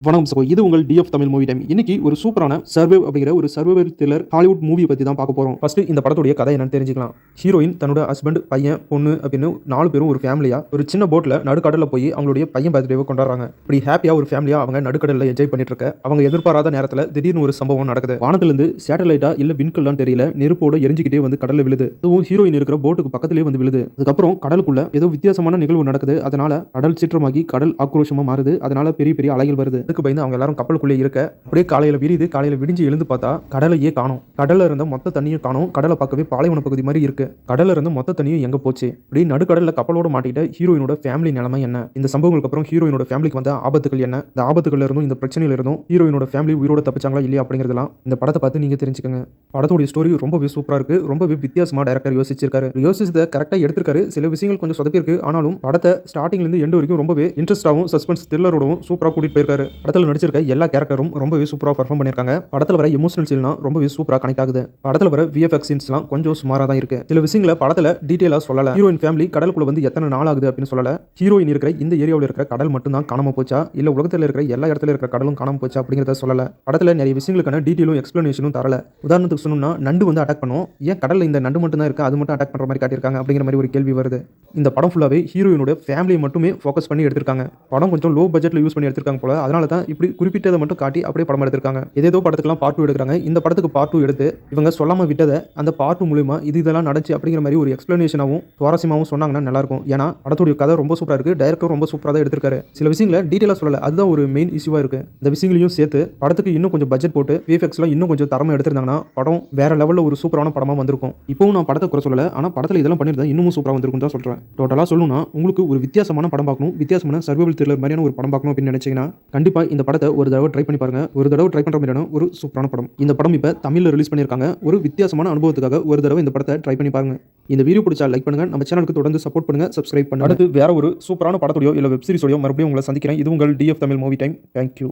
வணக்கம் சகோ, இது உங்கள் டிஎஃப் தமிழ் மூவி டைம். இன்னைக்கு ஒரு சூப்பரான சர்வைவ் அப்படிங்கிற ஒரு சர்வைவல் த்ரில்லர் ஹாலிவுட் மூவி பத்தி தான் பார்க்க போறோம். ஃபர்ஸ்ட் இந்த படத்துடைய கதை என்னன்னு தெரிஞ்சுக்கலாம். ஹீரோயின் தன்னோட ஹஸ்பண்ட், பையன், பொண்ணு அப்படின்னு 4 பேரும் ஒரு ஃபேமிலியா ஒரு சின்ன போட்ல நடுக்கடல்ல போய் அவங்களுடைய பையன் பர்த்டேவை கொண்டாடுறாங்க. இப்படி ஹாப்பியா ஒரு ஃபேமிலியா அவங்க நடுக்கடல்ல என்ஜாய் பண்ணிட்டு இருக்க அவங்க எதிர்பாராத நேரத்துல திடீர்னு ஒரு சம்பவம் நடக்குது. வானத்துல இருந்து சேட்டலைட்டா இல்ல விண்கல்லாம் தெரியல, நெருப்போட எரிஞ்சுக்கிட்டே வந்து கடல்ல விழுது. அதுவும் ஹீரோயின் இருக்கிற போட்டுக்கு பக்கத்திலே வந்து விழுது. அதுக்கப்புறம் கடலுக்குள்ள ஏதோ வித்தியாசமான நிகழ்வு நடக்குது. அதனால கடல் சீற்றமாகி கடல் ஆக்ரோஷமா மாறுது. அதனால பெரிய பெரிய அலைகள் வருது. அதுக்கு பயந்து அவங்க எல்லாரும் கப்பலுக்குள்ளே இருக்க அப்படியே காலையில விரியுது. காலையில விடிஞ்சு எழுந்து பார்த்தா கடலையே காணோம். கடல்ல இருந்த மொத்த தண்ணியும் காணோம். கடலை பார்க்கவே பாலைவன பகுதி மாதிரி இருக்கு. கடல்ல இருந்த மொத்த தண்ணியும் எங்க போச்சு? இப்படி நடுக்கடல்ல கப்பலோட மாட்டிட்ட ஹீரோயினோட ஃபேமிலி நிலைமை என்ன? இந்த சம்பவங்களுக்கு அப்புறம் ஹீரோயினோட ஃபேமிலிக்கு வந்த ஆபத்துகள் என்ன? இந்த ஆபத்துகள்ல இருந்தும் இந்த பிரச்சனையில இருந்தும் ஹீரோயினோட ஃபேமிலி உயிரோட தப்பிச்சாங்களா இல்லையா அப்படிங்கிறதெல்லாம் இந்த படத்தை பார்த்து நீங்க தெரிஞ்சுக்கங்க. படத்தோட ஸ்டோரி ரொம்பவே சூப்பரா இருக்கு. ரொம்பவே வித்தியாசமா டைரக்டர் யோசிச்சிருக்காரு. யோசிச்சதை கரெக்டா எடுத்திருக்காரு. சில விஷயங்கள் கொஞ்சம் சொதப்பி இருக்கு. ஆனாலும் படத்தை ஸ்டார்டிங்ல இருந்து எண்ட் வரைக்கும் ரொம்பவே இன்ட்ரெஸ்டாவும் சஸ்பென்ஸ் த்ரில்லரோடவும் சூப்பரா கூட்டிட்டு போயிருக்காரு. படத்தில் நடிச்சிருக்க எல்லா கேரக்டரும் ரொம்பவே சூப்பரா பெர்ஃபார்ம் பண்ணிருக்காங்க. படத்துல வர எமோஷனல் சீன்லாம் ரொம்பவே சூப்பரா கனெக்ட் ஆகுது. படத்துல வர VFX சீன்ஸ்லாம் கொஞ்சம் சுமாரா தான் இருக்கு. சில விஷயங்களை படத்துல டீடைலா சொல்லல. ஹீரோயின் ஃபேமிலி கடலுக்குள்ள வந்து எத்தனை நாள் ஆகுது அப்படின்னு சொல்லல. ஹீரோயின் இருக்கிற இந்த ஏரியாவில் இருக்கிற கடல் மட்டும் தான் காணாம போச்சா இல்ல உலகத்துல இருக்கிற எல்லா இடத்துல இருக்கிற கடலும் காணாம போச்சா அப்படிங்கறத சொல்லல. படத்துல நிறைய விஷயங்களுக்கான டீடைலும் எக்ஸ்பிளனேஷனும் தரல. உதாரணத்துக்கு சொன்னோம்னா நண்டு வந்து அட்டாக் பண்ணும். ஏன் கடல்ல இந்த நண்டு மட்டும் தான் இருக்கு, அது மட்டும் அட்டாக் பண்ற மாதிரி காட்டியிருக்காங்க அப்படிங்கிற மாதிரி ஒரு கேள்வி வருது. இந்த படம் ஃபுல்லாவே ஹீரோயினோட ஃபேமிலியை மட்டுமே ஃபோக்கஸ் பண்ணி எடுத்திருக்காங்க. படம் கொஞ்சம் லோ பட்ஜெட்ல யூஸ் பண்ணி எடுத்திருக்காங்க போல. அதனால தான் இப்படி குறிப்பிட்டதை மட்டும் காட்டி அப்படியே படம் எடுத்திருக்காங்க. ஏதோ படத்துக்குலாம் பார்ட் 2 எடுக்கிறாங்க. இந்த படத்துக்கு பார்ட் 2 எடுத்து இவங்க சொல்லாம விட்டதை அந்த பார்ட் 2 மூலமா இதெல்லாம் நடந்துச்சு அப்படிங்கிற மாதிரி ஒரு எக்ஸ்பிளனேஷனாவும் சுவாரஸ்யமாவும் சொன்னாங்கன்னா நல்லா இருக்கும். ஏன்னா படத்துடைய கதை ரொம்ப சூப்பரா இருக்கு. டைரக்டர் ரொம்ப சூப்பரா தான் எடுத்திருக்காரு. சில விஷயங்களை டீடைலா சொல்லல. அதுதான் ஒரு மெயின் இஷ்யூவா இருக்கு. இந்த விஷயங்களையும் சேர்த்து படத்துக்கு இன்னும் கொஞ்சம் பட்ஜெட் போட்டு VFXலாம் இன்னும் கொஞ்சம் தரமா எடுத்திருந்தாங்கன்னா படம் வேற லெவல்ல ஒரு சூப்பரான படமா வந்திருக்கும். இப்பவும் நான் படத்தை குறை சொல்லல. ஆனா படத்துல இதெல்லாம் பண்ணிருந்தா இன்னும் சூப்பரா வந்திருக்கும் தான் சொல்றேன். டோட்டலா சொல்லணும்னா உங்களுக்கு ஒரு வித்தியாசமான படம் பார்க்கணும், வித்தியாசமான சர்வைவல் த்ரில்லர் மாதிரியான ஒரு படம் பார்க்கணும் அப்படின்னு நினைச்சீங்கன்னா கண்டிப்பா இந்த படத்தை ஒரு தடவை ட்ரை பண்ணி பாருங்க. ஒரு தடவை ட்ரை பண்ற மாதிரியான ஒரு சூப்பரான படம். இந்த படம் இப்ப தமிழ்ல ரிலீஸ் பண்ணிருக்காங்க. ஒரு வித்தியாசமான அனுபவத்துக்காக ஒரு தடவை இந்த படத்தை ட்ரை பண்ணி பாருங்க. இந்த வீடியோ பிடிச்சா லைக் பண்ணுங்க. நம்ம சேனலுக்கு தொடர்ந்து சப்போர்ட் பண்ணுங்க, சப்ஸ்கிரைப் பண்ணுங்க. அடுத்து வேற ஒரு சூப்பரான படத்தோட இல்ல வெப் சீரிஸோட மறுபடியும் உங்களை சந்திக்கிறேன். இது உங்கள் TF Tamil movie time. Thank you.